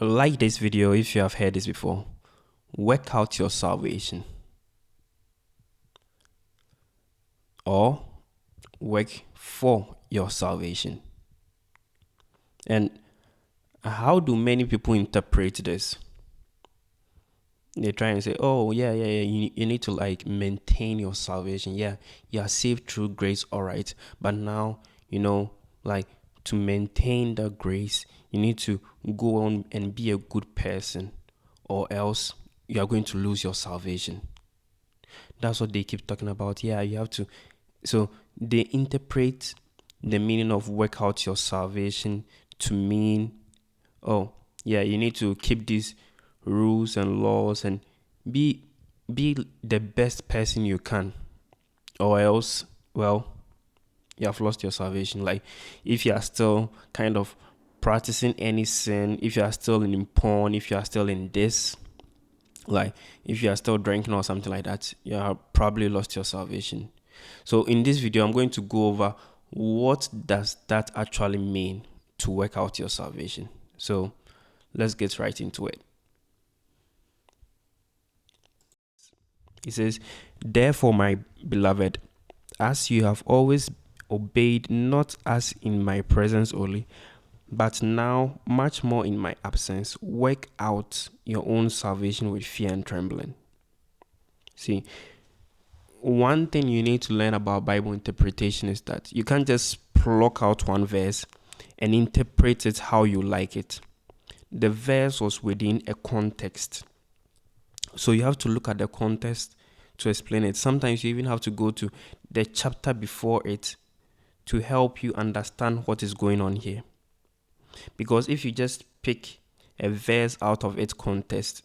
Like this video if you have heard this before. Work out your salvation, or work for your salvation. And how do many people interpret this? They try and say, oh, yeah, you need to maintain your salvation. Yeah, you are saved through grace, all right. But now, like to maintain the grace, you need to go on and be a good person, or else you are going to lose your salvation. That's what they keep talking about. Yeah, you have to. So they interpret the meaning of work out your salvation to mean, oh, yeah, you need to keep these rules and laws and be the best person you can, or else, well, you have lost your salvation. Like if you are still kind of practicing any sin, if you are still in porn, if you are still in this, like if you are still drinking or something like that, you have probably lost your salvation. So in this video, I'm going to go over what does that actually mean to work out your salvation. So let's get right into it. It says, therefore, my beloved, as you have always obeyed, not as in my presence only, but now much more in my absence, work out your own salvation with fear and trembling. See, one thing you need to learn about Bible interpretation is that you can't just pluck out one verse and interpret it how you like it. The verse was within a context. So you have to look at the context to explain it. Sometimes you even have to go to the chapter before it to help you understand what is going on here. Because if you just pick a verse out of its context,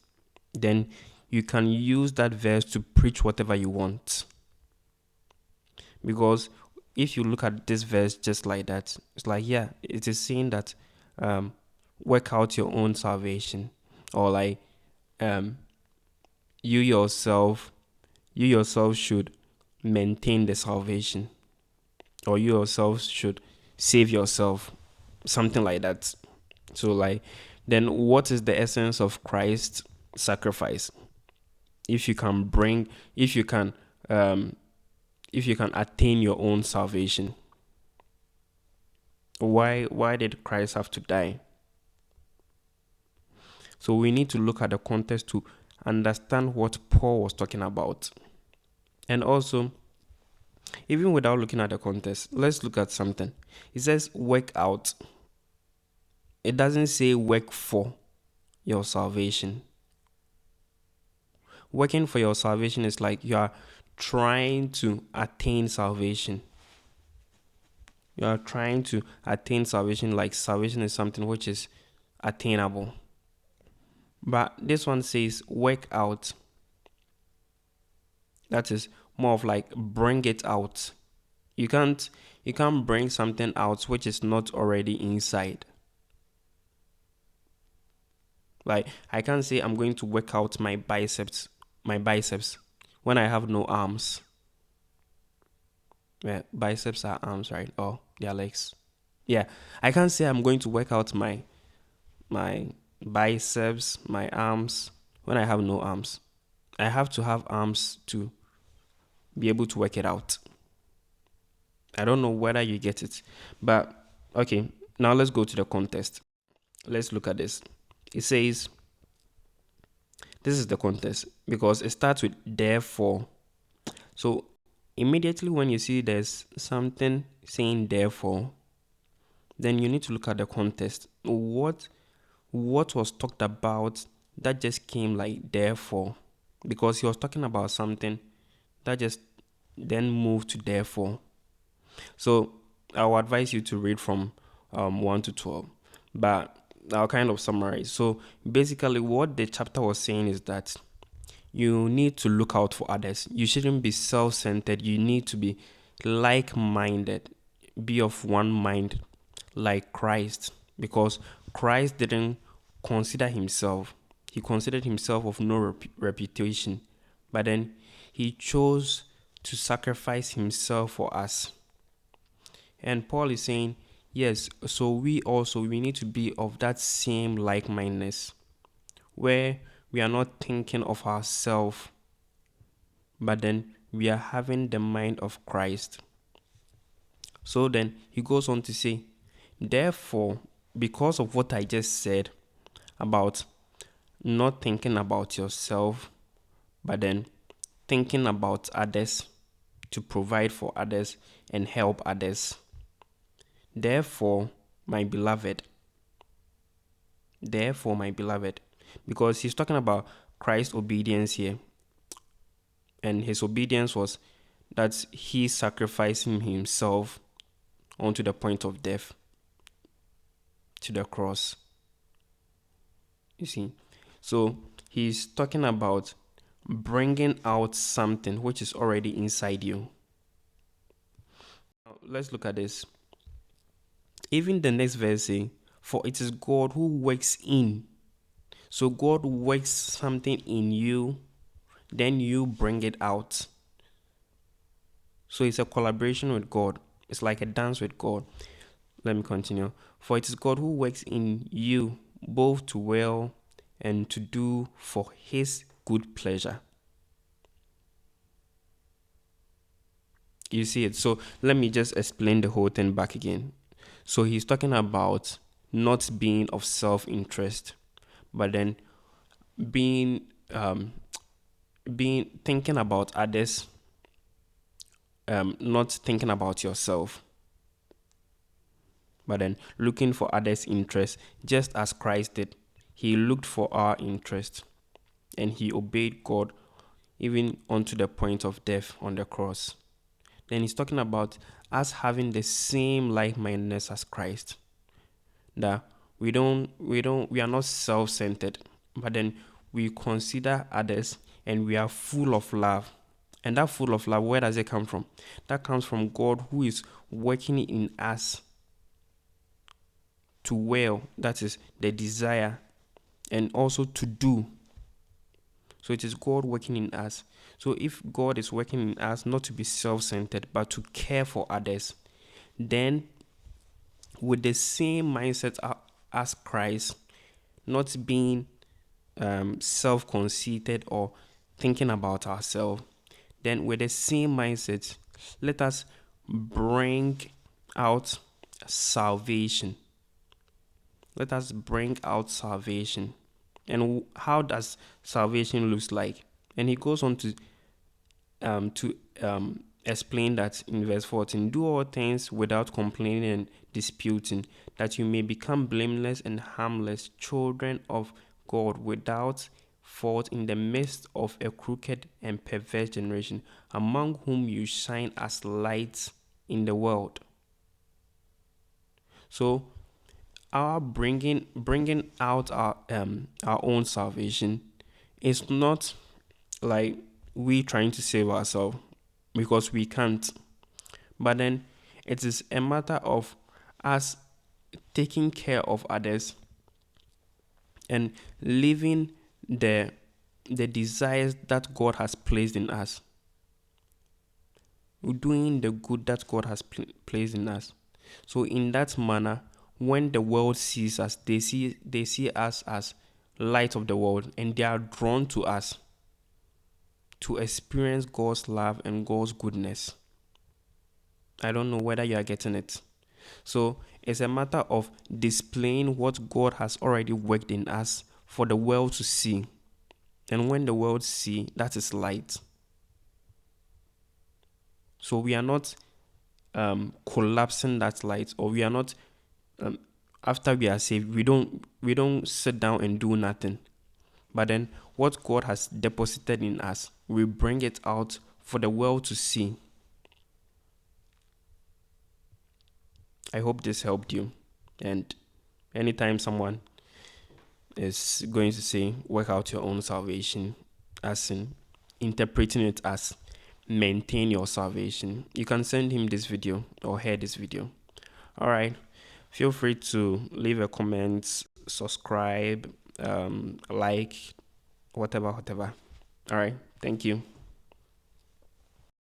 then you can use that verse to preach whatever you want. Because if you look at this verse just like that, it's like, yeah, it is saying that work out your own salvation, or like you yourself should maintain the salvation, or you yourself should save yourself, something like that. So like, then what is the essence of Christ's sacrifice? If you can attain your own salvation, why did Christ have to die? So we need to look at the context to understand what Paul was talking about. And also, even without looking at the context, let's look at something. It says work out. It doesn't say work for your salvation. Working for your salvation is like you are trying to attain salvation. You are trying to attain salvation, like salvation is something which is attainable. But this one says work out. That is more of like bring it out. You can't bring something out which is not already inside. Like I can't say I'm going to work out my biceps when I have no arms. Yeah, biceps are arms, right? Oh, they are legs. Yeah, I can't say I'm going to work out my biceps, my arms when I have no arms. I have to have arms to be able to work it out. I don't know whether you get it, but okay, now let's go to the context. Let's look at this. It says, this is the context because it starts with therefore. So immediately when you see there's something saying therefore, then you need to look at the context. What was talked about that just came like therefore? Because he was talking about something that just then moved to therefore. So I'll advise you to read from 1 to 12, but I'll kind of summarize. So basically what the chapter was saying is that you need to look out for others. You shouldn't be self-centered. You need to be like-minded, be of one mind like Christ, because Christ didn't consider himself. He considered himself of no reputation, but then he chose to sacrifice himself for us. And Paul is saying, Yes, so we need to be of that same like-mindedness, where we are not thinking of ourselves, but then we are having the mind of Christ. So then he goes on to say, therefore, because of what I just said about not thinking about yourself, but then thinking about others, to provide for others and help others. Therefore, my beloved, therefore, my beloved, because he's talking about Christ's obedience here, and his obedience was that he sacrificing himself onto the point of death, to the cross. You see, so he's talking about bringing out something which is already inside you. Now, let's look at this. Even the next verse say, for it is God who works in. So God works something in you, then you bring it out. So it's a collaboration with God. It's like a dance with God. Let me continue. For it is God who works in you both to will and to do for his good pleasure. You see it? So let me just explain the whole thing back again. So he's talking about not being of self-interest, but then being thinking about others, not thinking about yourself, but then looking for others' interest, just as Christ did. He looked for our interest, and he obeyed God even unto the point of death on the cross. Then he's talking about us having the same like-mindedness as Christ. That we are not self-centered, but then we consider others and we are full of love. And that full of love, where does it come from? That comes from God, who is working in us to will, that is the desire, and also to do. So it is God working in us. So if God is working in us not to be self-centered, but to care for others, then with the same mindset as Christ, not being self-conceited or thinking about ourselves, then with the same mindset, let us bring out salvation. Let us bring out salvation. And how does salvation looks like? And he goes on to explain that in verse 14, do all things without complaining and disputing, that you may become blameless and harmless children of God, without fault in the midst of a crooked and perverse generation, among whom you shine as lights in the world. So our bringing out our own salvation is not like we trying to save ourselves, because we can't. But then it is a matter of us taking care of others and living the desires that God has placed in us. We're doing the good that God has placed in us. So in that manner, when the world sees us, they see us as light of the world, and they are drawn to us to experience God's love and God's goodness. I don't know whether you are getting it. So it's a matter of displaying what God has already worked in us for the world to see. And when the world see, that is light. So we are not collapsing that light, or we are not after we are saved, we don't sit down and do nothing. But then what God has deposited in us, we bring it out for the world to see. I hope this helped you. And anytime someone is going to say, work out your own salvation, as in interpreting it as maintain your salvation, you can send him this video or her this video. All right. Feel free to leave a comment, subscribe, like, whatever. All right. Thank you.